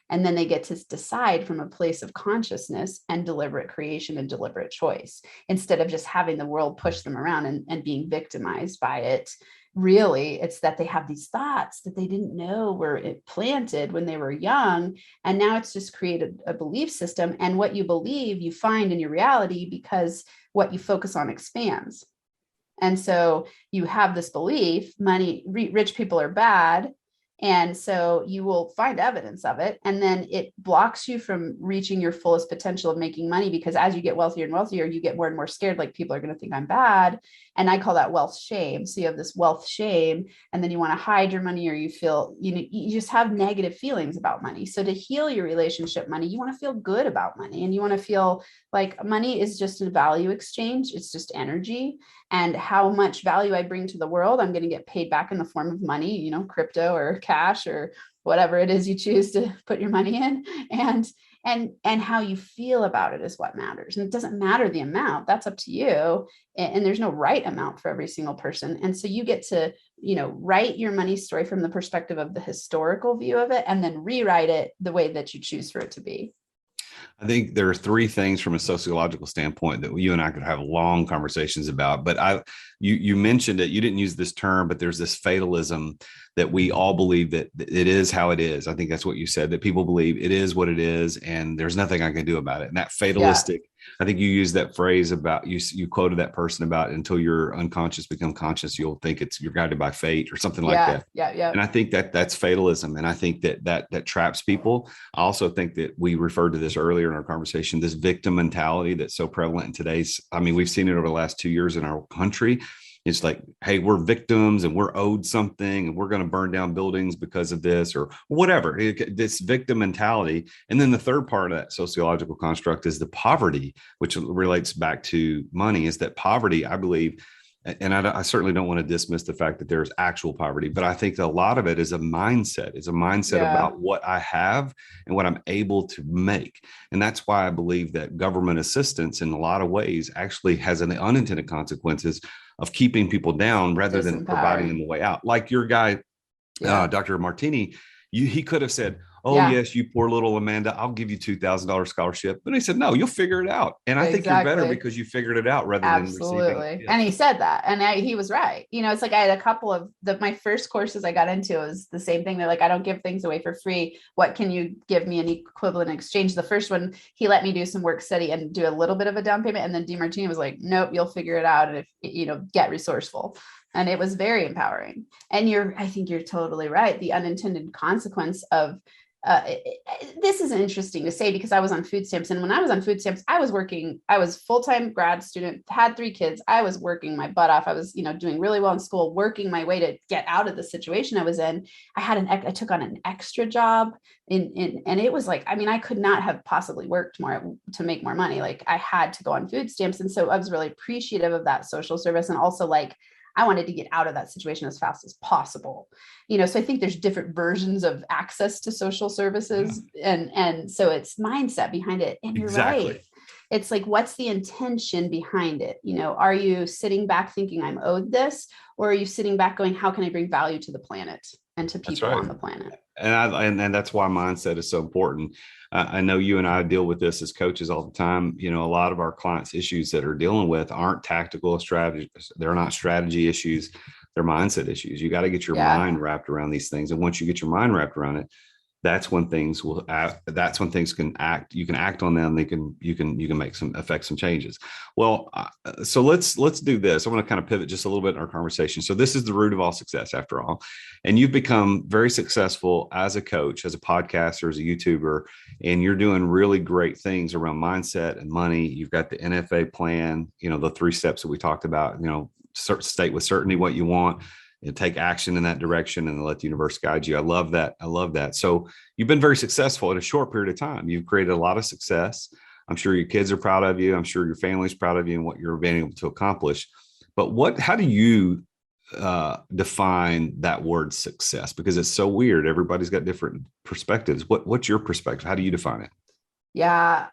And then they get to decide from a place of consciousness and deliberate creation and deliberate choice, instead of just having the world push them around and being victimized by it. really it's that they have these thoughts that they didn't know were planted when they were young. And now it's just created a belief system. And what you believe, you find in your reality, because what you focus on expands. And so you have this belief, rich people are bad. And so you will find evidence of it. And then it blocks you from reaching your fullest potential of making money, because as you get wealthier and wealthier, you get more and more scared, like people are going to think I'm bad. And I call that wealth shame. So you have this wealth shame, and then you want to hide your money, or you feel, you just have negative feelings about money. So to heal your relationship money, you want to feel good about money, and you want to feel like money is just a value exchange. It's just energy. And how much value I bring to the world, I'm going to get paid back in the form of money, crypto or cash or whatever it is you choose to put your money in. And how you feel about it is what matters. And it doesn't matter the amount, that's up to you. And there's no right amount for every single person. And so you get to, write your money story from the perspective of the historical view of it, and then rewrite it the way that you choose for it to be. I think there are three things from a sociological standpoint that you and I could have long conversations about. But you mentioned it. You didn't use this term, but there's this fatalism that we all believe that it is how it is. I think that's what you said, that people believe it is what it is, and there's nothing I can do about it. And that fatalistic, I think you used that phrase about, you quoted that person about, until your unconscious become conscious, you'll think you're guided by fate or something like that. Yeah. And I think that's fatalism. And I think that traps people. I also think that we referred to this earlier in our conversation, this victim mentality that's so prevalent in today's, we've seen it over the last 2 years in our country. It's like, hey, we're victims and we're owed something and we're going to burn down buildings because of this or whatever. This victim mentality. And then the third part of that sociological construct is the poverty, which relates back to money, is that poverty, I believe, and I certainly don't want to dismiss the fact that there's actual poverty, but I think that a lot of it is a mindset. It's a mindset about what I have and what I'm able to make. And that's why I believe that government assistance in a lot of ways actually has an unintended consequences of keeping people down rather than providing them a way out. Like your guy, Dr. Martini, he could have said, yes, you poor little Amanda, I'll give you $2,000 scholarship. But he said, no, you'll figure it out. And I think you're better because you figured it out rather than receiving. And he said that. And he was right. It's like I had a couple of my first courses I got into was the same thing. They're like, I don't give things away for free. What can you give me an equivalent exchange? The first one, he let me do some work study and do a little bit of a down payment. And then DeMartini was like, nope, you'll figure it out. And if, get resourceful. And it was very empowering. And I think you're totally right. The unintended consequence of this is interesting to say, because I was on food stamps, and when I was on food stamps, I was full-time grad student, had 3 kids. I was working my butt off. I was, doing really well in school, working my way to get out of the situation I was in. I took on an extra job and it was like, I could not have possibly worked more to make more money. Like I had to go on food stamps. And so I was really appreciative of that social service. And also like, I wanted to get out of that situation as fast as possible. So I think there's different versions of access to social services. And so it's mindset behind it. And you're right. It's like, what's the intention behind it? Are you sitting back thinking I'm owed this? Or are you sitting back going, how can I bring value to the planet and to people on the planet? And that's why mindset is so important. I know you and I deal with this as coaches all the time. A lot of our clients' issues that are dealing with aren't tactical strategy. They're not strategy issues. They're mindset issues. You got to get your mind wrapped around these things. And once you get your mind wrapped around it, that's when things can act. You can act on them. You can affect some changes. Well, so let's do this. I want to kind of pivot just a little bit in our conversation. So this is the root of all success after all. And you've become very successful as a coach, as a podcaster, as a YouTuber, and you're doing really great things around mindset and money. You've got the NFA plan, the 3 steps that we talked about, state with certainty what you want, and take action in that direction and let the universe guide you. I love that. So you've been very successful in a short period of time. You've created a lot of success. I'm sure your kids are proud of you. I'm sure your family's proud of you and what you're being able to accomplish. But how do you define that word success? Because it's so weird. Everybody's got different perspectives. What's your perspective? How do you define it? Yeah,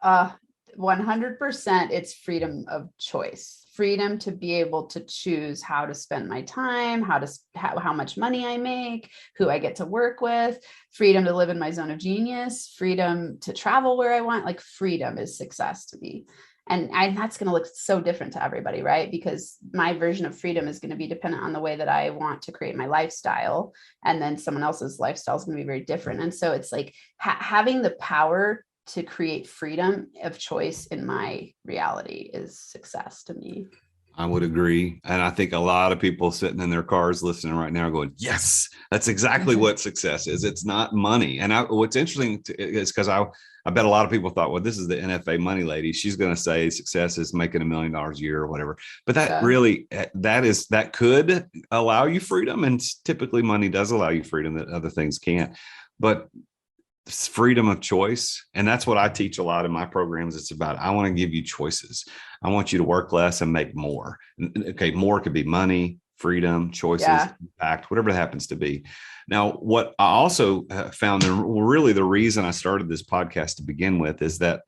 100%. It's freedom of choice. Freedom to be able to choose how to spend my time, how much money I make, who I get to work with, freedom to live in my zone of genius, freedom to travel where I want. Like freedom is success to me. that's going to look so different to everybody, right? Because my version of freedom is going to be dependent on the way that I want to create my lifestyle. And then someone else's lifestyle is going to be very different. And so it's like having the power to create freedom of choice in my reality is success to me. I would agree. And I think a lot of people sitting in their cars listening right now are going, yes, that's exactly what success is. It's not money. And what's interesting is because I bet a lot of people thought, well, this is the NFA money lady. She's going to say success is making $1 million a year or whatever. But that really, that could allow you freedom. And typically money does allow you freedom that other things can't. But freedom of choice. And that's what I teach a lot in my programs. It's about, I want to give you choices. I want you to work less and make more. Okay. More could be money, freedom, choices, impact, whatever it happens to be. Now, what I also found, really the reason I started this podcast to begin with is that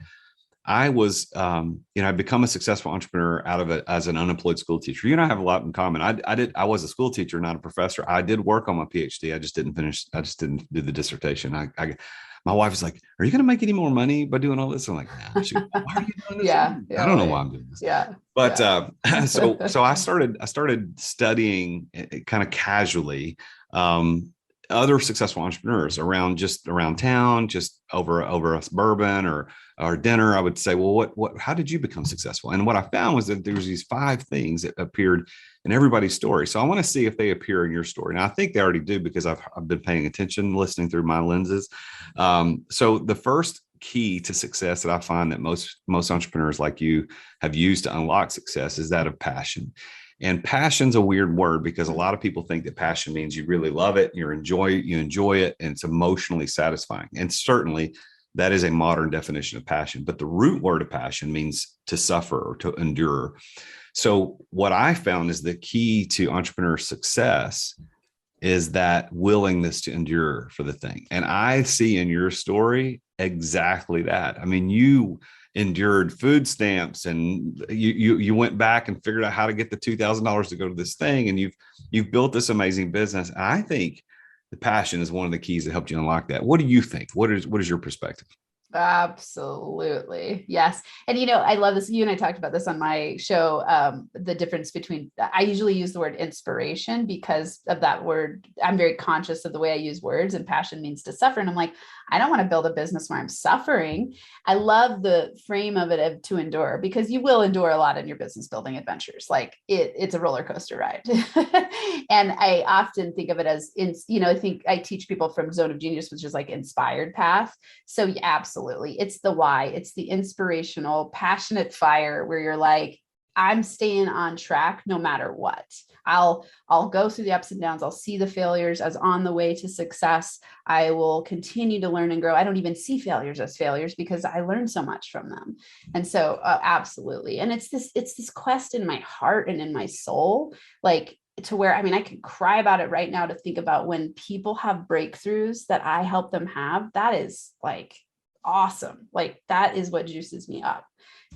I was, I'd become a successful entrepreneur as an unemployed school teacher. You and I have a lot in common. I was a school teacher, not a professor. I did work on my PhD. I just didn't finish. I just didn't do the dissertation. My wife was like, "Are you going to make any more money by doing all this?" I'm like, "No." She goes, "Why are you doing this?" I don't know why I'm doing this. But so I started studying kind of casually other successful entrepreneurs around town, just over a bourbon or dinner. I would say, well, how did you become successful? And what I found was that there's these 5 things that appeared in everybody's story. So I want to see if they appear in your story. Now I think they already do, because I've been paying attention, listening through my lenses. So the first key to success that I find that most entrepreneurs like you have used to unlock success is that of passion. And passion's a weird word, because a lot of people think that passion means you really love it, you enjoy it, and it's emotionally satisfying. And certainly that is a modern definition of passion. But the root word of passion means to suffer or to endure. So what I found is the key to entrepreneur success is that willingness to endure for the thing. And I see in your story exactly that. I mean, you endured food stamps, and you went back and figured out how to get the $2,000 to go to this thing, and you've built this amazing business. And I think the passion is one of the keys that helped you unlock that. What do you think? What is your perspective? Absolutely. Yes. And, I love this. You and I talked about this on my show. The difference between, I usually use the word inspiration because of that word. I'm very conscious of the way I use words, and passion means to suffer. And I'm like, I don't want to build a business where I'm suffering. I love the frame of it of to endure, because you will endure a lot in your business building adventures. Like it's a roller coaster ride. And I often think of it as, I think I teach people from Zone of Genius, which is like inspired path. So yeah, absolutely. It's the why. It's the inspirational, passionate fire where you're like, I'm staying on track no matter what. I'll go through the ups and downs. I'll see the failures as on the way to success. I will continue to learn and grow. I don't even see failures as failures because I learned so much from them. And so absolutely. And it's this quest in my heart and in my soul, like to where, I mean, I could cry about it right now to think about when people have breakthroughs that I help them have. That is like awesome. Like that is what juices me up.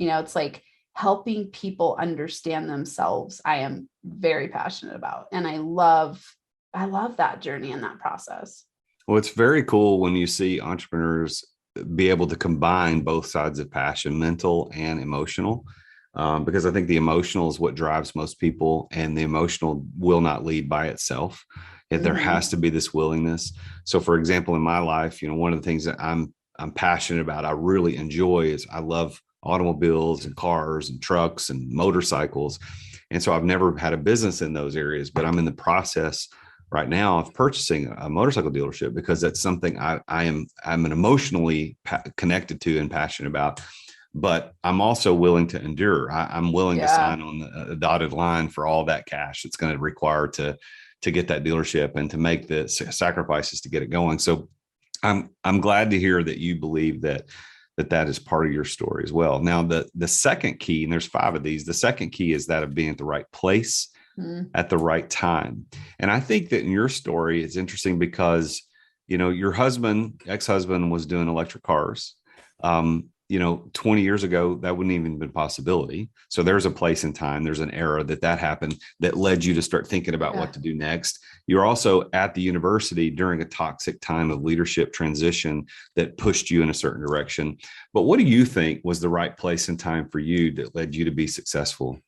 It's like helping people understand themselves. I am very passionate about, and I love that journey and that process. Well, it's very cool when you see entrepreneurs be able to combine both sides of passion, mental and emotional, because I think the emotional is what drives most people, and the emotional will not lead by itself. Yet there has to be this willingness. So for example, in my life, one of the things that I'm passionate about, I really enjoy, is I love automobiles and cars and trucks and motorcycles. And so I've never had a business in those areas, but I'm in the process right now of purchasing a motorcycle dealership, because that's something I'm emotionally connected to and passionate about. But I'm also willing to endure. I'm willing to sign on the dotted line for all that cash it's going to require to get that dealership and to make the sacrifices to get it going. So I'm glad to hear that you believe that is part of your story as well. Now, the second key, and there's 5 of these, the second key is that of being at the right place at the right time. And I think that in your story, it's interesting because, your ex-husband was doing electric cars. 20 years ago, that wouldn't even been a possibility. So there's a place in time, there's an era that happened that led you to start thinking about what to do next. You're also at the university during a toxic time of leadership transition that pushed you in a certain direction. But what do you think was the right place and time for you that led you to be successful?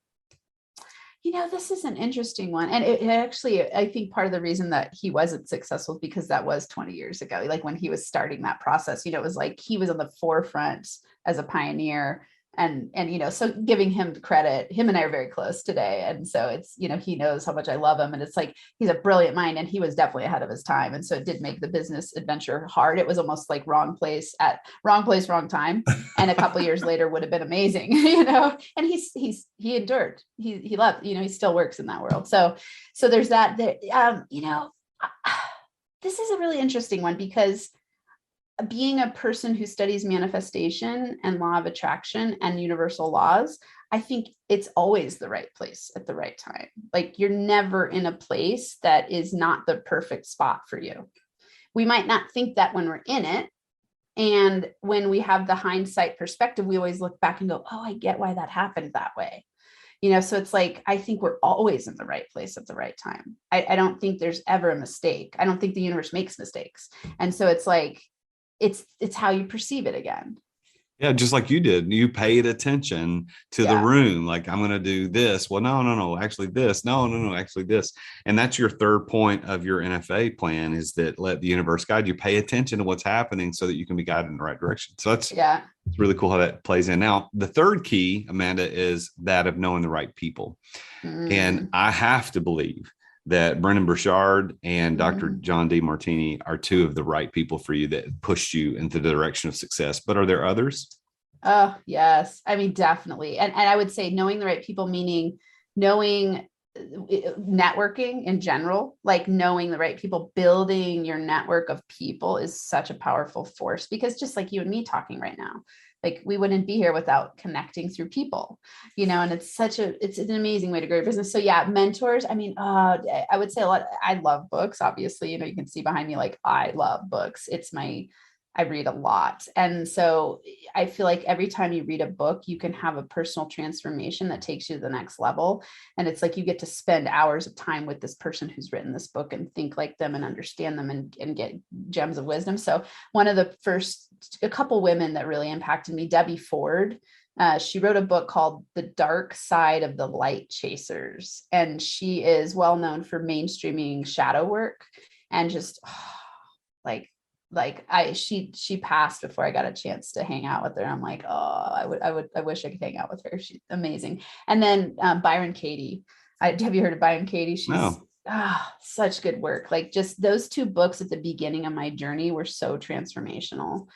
This is an interesting one. And it actually, I think part of the reason that he wasn't successful is because that was 20 years ago. Like when he was starting that process, it was like he was on the forefront as a pioneer. And so giving him credit, him and I are very close today. And so it's, he knows how much I love him. And it's like, he's a brilliant mind, and he was definitely ahead of his time. And so it did make the business adventure hard. It was almost like wrong place, wrong time. And a couple of years later would have been amazing, and he endured, he loved, he still works in that world. So there's that, this is a really interesting one, because being a person who studies manifestation and law of attraction and universal laws, I think it's always the right place at the right time. Like you're never in a place that is not the perfect spot for you. We might not think that when we're in it. And when we have the hindsight perspective, we always look back and go, oh, I get why that happened that way. So it's like, I think we're always in the right place at the right time. I don't think there's ever a mistake. I don't think the universe makes mistakes. And so it's like, it's how you perceive it again. Yeah, just like you did. You paid attention to the room. Like, I'm going to do this. Well, no, actually this. No, actually this. And that's your third point of your NFA plan, is that let the universe guide you. Pay attention to what's happening so that you can be guided in the right direction. So it's really cool how that plays in. Now, the third key, Amanda, is that of knowing the right people. And I have to believe that Brendan Burchard and Dr. John D. Martini are two of the right people for you that pushed you into the direction of success. But are there others? Oh, yes. I mean, definitely. And I would say knowing the right people, meaning knowing networking in general, like knowing the right people, building your network of people is such a powerful force, because just like you and me talking right now, like we wouldn't be here without connecting through people, and it's an amazing way to grow your business. So yeah, mentors. I mean, I would say a lot. I love books, obviously, you can see behind me, like I love books. I read a lot. And so I feel like every time you read a book, you can have a personal transformation that takes you to the next level. And it's like you get to spend hours of time with this person who's written this book and think like them and understand them and get gems of wisdom. So one of a couple women that really impacted me, Debbie Ford, she wrote a book called The Dark Side of the Light Chasers. And she is well known for mainstreaming shadow work and just she passed before I got a chance to hang out with her. I'm like, oh, I wish I could hang out with her. She's amazing. And then Byron Katie. Have you heard of Byron Katie? She's such good work. Like just those two books at the beginning of my journey were so transformational.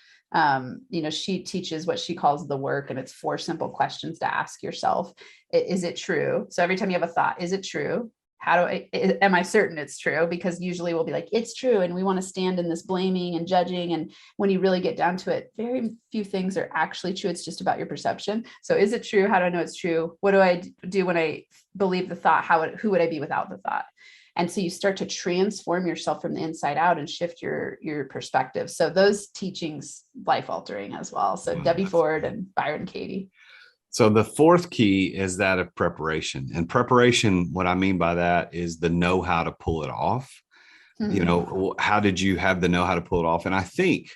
She teaches what she calls the work, and it's 4 simple questions to ask yourself. Is it true? So every time you have a thought, is it true? Am I certain it's true? Because usually we'll be like, it's true. And we want to stand in this blaming and judging. And when you really get down to it, very few things are actually true. It's just about your perception. So is it true? How do I know it's true? What do I do when I believe the thought? Who would I be without the thought? And so you start to transform yourself from the inside out and shift your perspective. So those teachings, life altering as well. So Debbie Ford and Byron Katie. So the fourth key is that of preparation. And preparation, what I mean by that is the know how to pull it off. How did you have the know how to pull it off? And I think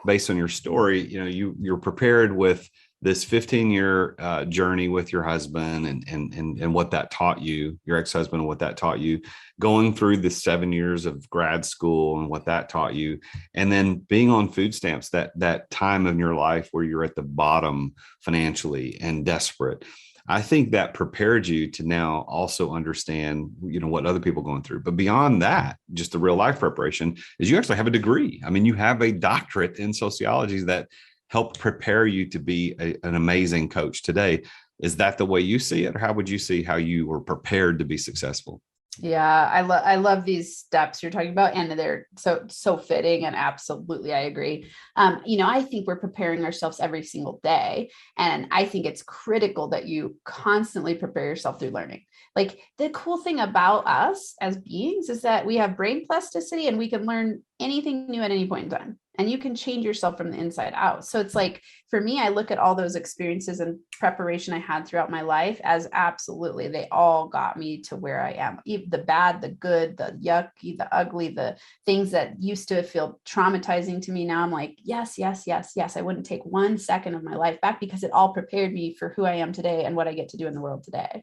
based on your story, you're prepared with this 15-year journey with your husband and what that taught you, your ex-husband, and what that taught you, going through the 7 years of grad school and what that taught you, and then being on food stamps, that time in your life where you're at the bottom financially and desperate. I think that prepared you to now also understand, what other people are going through. But beyond that, just the real life preparation is you actually have a degree. I mean, you have a doctorate in sociology that helped prepare you to be an amazing coach today. Is that the way you see it? Or how would you see how you were prepared to be successful? Yeah, I love these steps you're talking about, and they're so fitting, and absolutely, I agree. I think we're preparing ourselves every single day, and I think it's critical that you constantly prepare yourself through learning. Like the cool thing about us as beings is that we have brain plasticity, and we can learn anything new at any point in time. and you can change yourself from the inside out. So it's like, for me, I look at all those experiences and preparation I had throughout my life as absolutely, they all got me to where I am. Even the bad, the good, the yucky, the ugly, the things that used to feel traumatizing to me. Now I'm like, yes, yes, yes, yes. I wouldn't take 1 second of my life back, because it all prepared me for who I am today and what I get to do in the world today.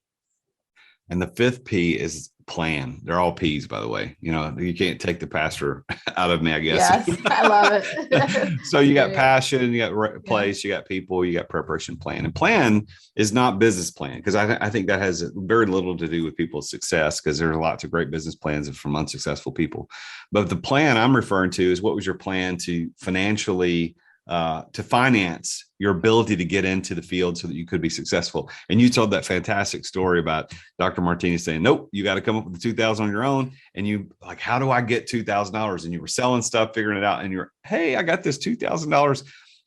And the fifth P is plan. They're all P's, by the way. You know, you can't take the pastor out of me, I guess. Yes, I love it. So you got Great. passion, you got place, you got people, you got preparation, plan. And plan is not business plan, because I think that has very little to do with people's success, because there's lots of great business plans from unsuccessful people. But the plan I'm referring to is, what was your plan to financially to finance your ability to get into the field so that you could be successful? And you told that fantastic story about Dr. Martinez saying, nope, you got to come up with the 2,000 on your own. And you like, how do I get $2,000? And you were selling stuff, figuring it out. And you're, hey, I got this $2,000.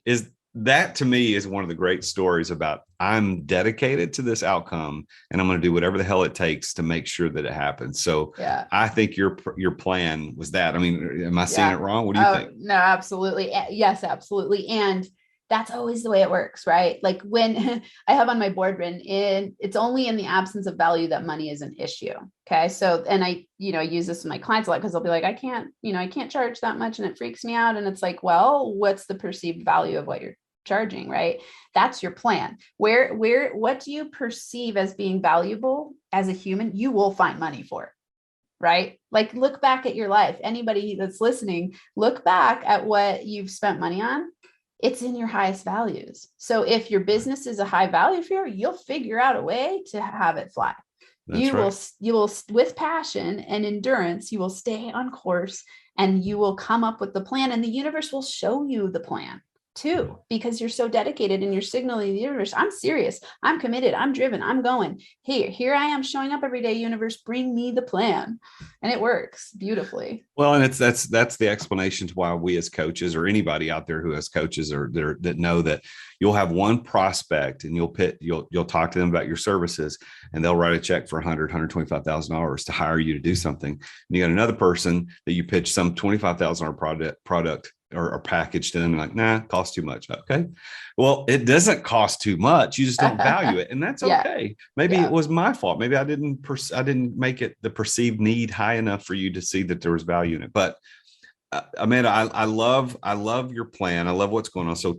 Is that, to me, is one of the great stories about, I'm dedicated to this outcome and I'm going to do whatever the hell it takes to make sure that it happens. So I think your plan was that. I mean, am I seeing it wrong? What do you think? No, absolutely. Yes, absolutely. And that's always the way it works, right? Like when I have on my board written in, it's only in the absence of value that money is an issue. Okay. So, and I, use this with my clients a lot, because they'll be like, I can't charge that much, and it freaks me out. And it's like, well, what's the perceived value of what you're charging, right? That's your plan. What do you perceive as being valuable as a human? You will find money for it, right? Like, look back at your life. Anybody that's listening, look back at what you've spent money on. It's in your highest values. So if your business is a high value for you, you'll figure out a way to have it fly. You will, with passion and endurance, you will stay on course, and you will come up with the plan, and the universe will show you the plan too, because you're so dedicated and you're signaling the universe, I'm serious, I'm committed, I'm driven, I'm going. Here I am showing up every day, universe, bring me the plan. And it works beautifully. Well, and that's the explanation to why we as coaches, or anybody out there who has coaches or that know that you'll have one prospect and you'll talk to them about your services, and they'll write a check for $125,000 to hire you to do something. And you got another person that you pitch some $25,000 product or package to them, and like, nah, costs too much. Okay. Well, it doesn't cost too much. You just don't value it. And that's okay. Maybe it was my fault. Maybe I didn't make it the perceived need high enough for you to see that there was value in it. But Amanda, I love your plan. I love what's going on. So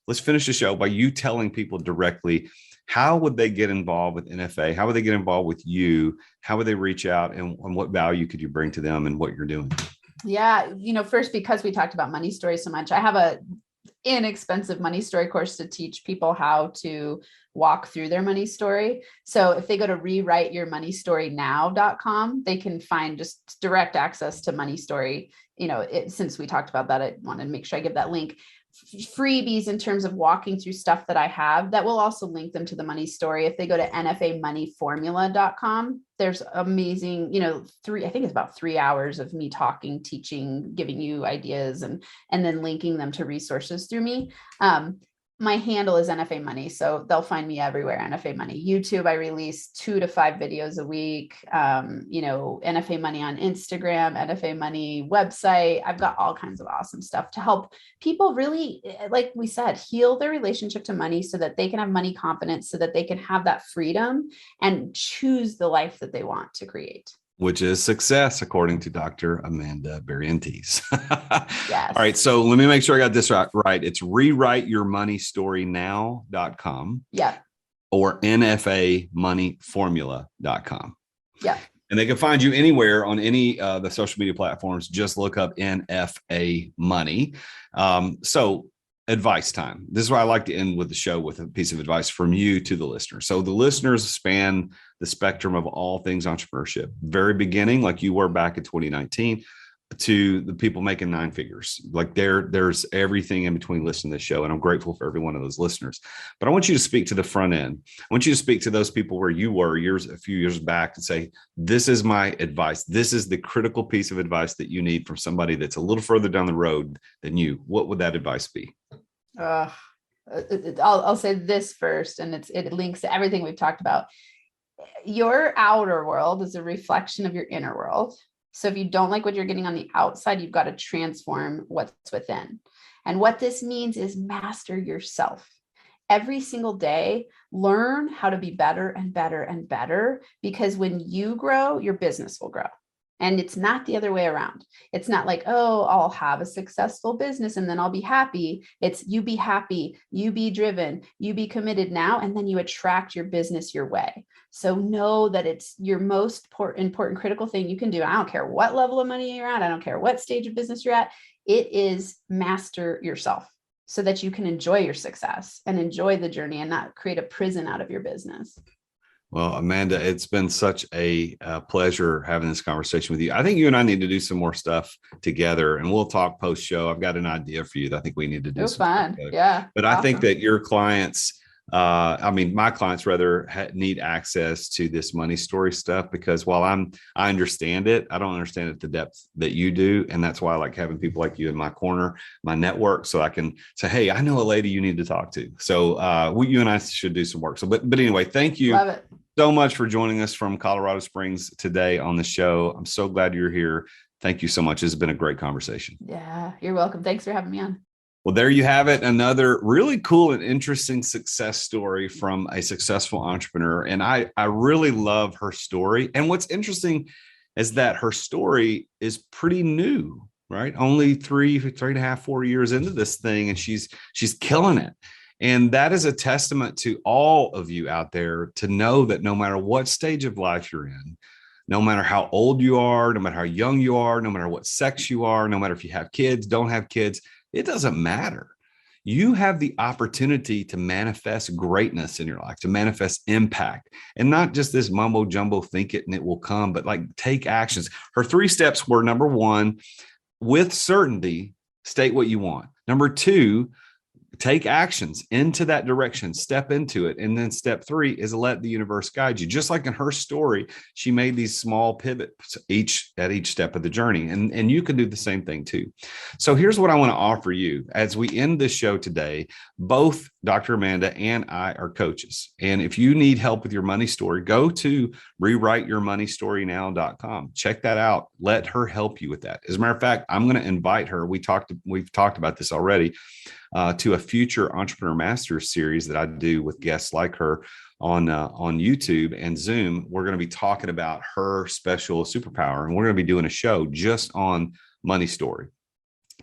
let's finish the show by you telling people directly, how would they get involved with NFA? How would they get involved with you? How would they reach out, and what value could you bring to them and what you're doing? Yeah. First, because we talked about money stories so much, I have a inexpensive money story course to teach people how to walk through their money story. So if they go to rewriteyourmoneystorynow.com, they can find just direct access to money story. Since we talked about that, I wanted to make sure I give that link. Freebies in terms of walking through stuff that I have that will also link them to the money story. If they go to nfamoneyformula.com, there's amazing, I think it's about 3 hours of me talking, teaching, giving you ideas, and then linking them to resources through me. My handle is NFA Money, so they'll find me everywhere. NFA Money, YouTube, I release 2 to 5 videos a week. NFA Money on Instagram, NFA Money website. I've got all kinds of awesome stuff to help people really, like we said, heal their relationship to money so that they can have money confidence, so that they can have that freedom and choose the life that they want to create. Which is success, according to Dr. Amanda Barrientez. Yes. All right. So let me make sure I got this right. It's rewriteyourmoneystorynow.com. Yeah. Or nfamoneyformula.com. Yeah. And they can find you anywhere on any the social media platforms. Just look up NFA Money. So advice time. This is why I like to end with the show with a piece of advice from you to the listener. So the listeners span the spectrum of all things entrepreneurship, very beginning, like you were back in 2019, to the people making 9 figures. Like there's everything in between listening to this show. And I'm grateful for every one of those listeners. But I want you to speak to the front end. I want you to speak to those people where you were a few years back, and say, this is my advice. This is the critical piece of advice that you need from somebody that's a little further down the road than you. What would that advice be? I'll say this first, and it links to everything we've talked about. Your outer world is a reflection of your inner world. So if you don't like what you're getting on the outside, you've got to transform what's within. And what this means is master yourself. Every single day, learn how to be better and better and better, because when you grow, your business will grow. And it's not the other way around. It's not like, oh, I'll have a successful business and then I'll be happy. It's you be happy, you be driven, you be committed now, and then you attract your business your way. So know that it's your most important critical thing you can do. I don't care what level of money you're at. I don't care what stage of business you're at. It is master yourself so that you can enjoy your success and enjoy the journey and not create a prison out of your business. Well, Amanda, it's been such a pleasure having this conversation with you. I think you and I need to do some more stuff together, and we'll talk post show. I've got an idea for you that I think we need to do. Fun. Yeah. But awesome. I think that your clients, my clients rather need access to this money story stuff, because while I understand it, I don't understand it the depth that you do. And that's why I like having people like you in my corner, my network, so I can say, hey, I know a lady you need to talk to. So you and I should do some work. So, but anyway, thank you. Love it. So much for joining us from Colorado Springs today on the show. I'm so glad you're here. Thank you so much. This has been a great conversation. Yeah, you're welcome. Thanks for having me on. Well, there you have it. Another really cool and interesting success story from a successful entrepreneur. And I really love her story. And what's interesting is that her story is pretty new, right? Only 3.5, 4 years into this thing, and she's killing it. And that is a testament to all of you out there to know that no matter what stage of life you're in, no matter how old you are, no matter how young you are, no matter what sex you are, no matter if you have kids, don't have kids, it doesn't matter. You have the opportunity to manifest greatness in your life, to manifest impact, and not just this mumbo jumbo, think it and it will come, but like take actions. Her 3 steps were: number 1, with certainty, state what you want. Number 2, take actions into that direction, step into it. And then step 3 is let the universe guide you. Just like in her story, she made these small pivots at each step of the journey. And you can do the same thing too. So here's what I want to offer you as we end this show today. Both Dr. Amanda and I are coaches. And if you need help with your money story, go to rewriteyourmoneystorynow.com. Check that out. Let her help you with that. As a matter of fact, I'm going to invite her. We've talked about this already. To a future Entrepreneur Masters series that I do with guests like her on YouTube and Zoom. We're going to be talking about her special superpower, and we're going to be doing a show just on money story,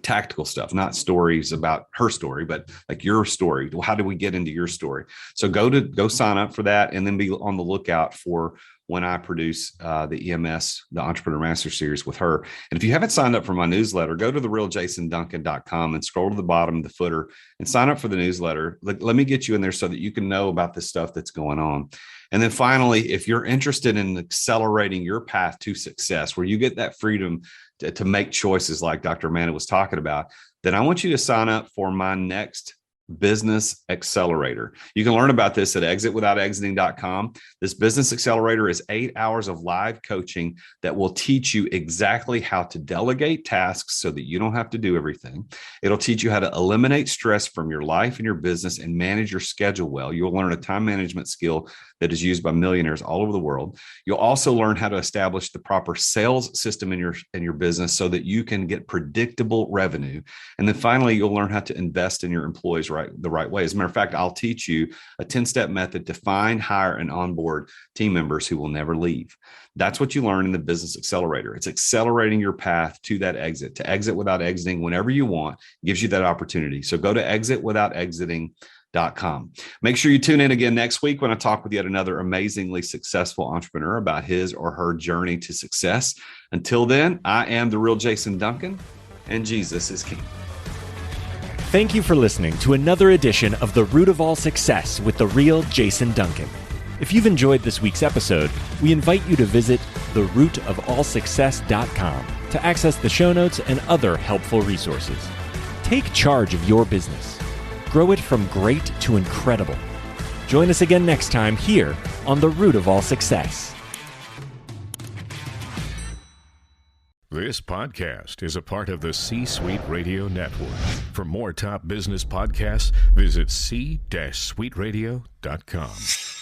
tactical stuff, not stories about her story, but like your story. How do we get into your story? So go sign up for that, and then be on the lookout for when I produce the EMS, the Entrepreneur Master Series with her. And if you haven't signed up for my newsletter, go to therealjasonduncan.com and scroll to the bottom of the footer and sign up for the newsletter. Let me get you in there so that you can know about the stuff that's going on. And then finally, if you're interested in accelerating your path to success, where you get that freedom to make choices like Dr. Amanda was talking about, then I want you to sign up for my next Business Accelerator. You can learn about this at exitwithoutexiting.com. This Business Accelerator is 8 hours of live coaching that will teach you exactly how to delegate tasks so that you don't have to do everything. It'll teach you how to eliminate stress from your life and your business and manage your schedule well. You'll learn a time management skill that is used by millionaires all over the world. You'll also learn how to establish the proper sales system in your business so that you can get predictable revenue. And then finally, you'll learn how to invest in your employees the right way. As a matter of fact, I'll teach you a 10-step method to find, hire, and onboard team members who will never leave. That's what you learn in the Business Accelerator. It's accelerating your path to that exit, to exit without exiting whenever you want. It gives you that opportunity. So go to exitwithoutexiting.com. Make sure you tune in again next week when I talk with yet another amazingly successful entrepreneur about his or her journey to success. Until then, I am the real Jason Duncan, and Jesus is King. Thank you for listening to another edition of The Root of All Success with the real Jason Duncan. If you've enjoyed this week's episode, we invite you to visit therootofallsuccess.com to access the show notes and other helpful resources. Take charge of your business. Grow it from great to incredible. Join us again next time here on The Root of All Success. This podcast is a part of the C-Suite Radio Network. For more top business podcasts, visit c-suiteradio.com.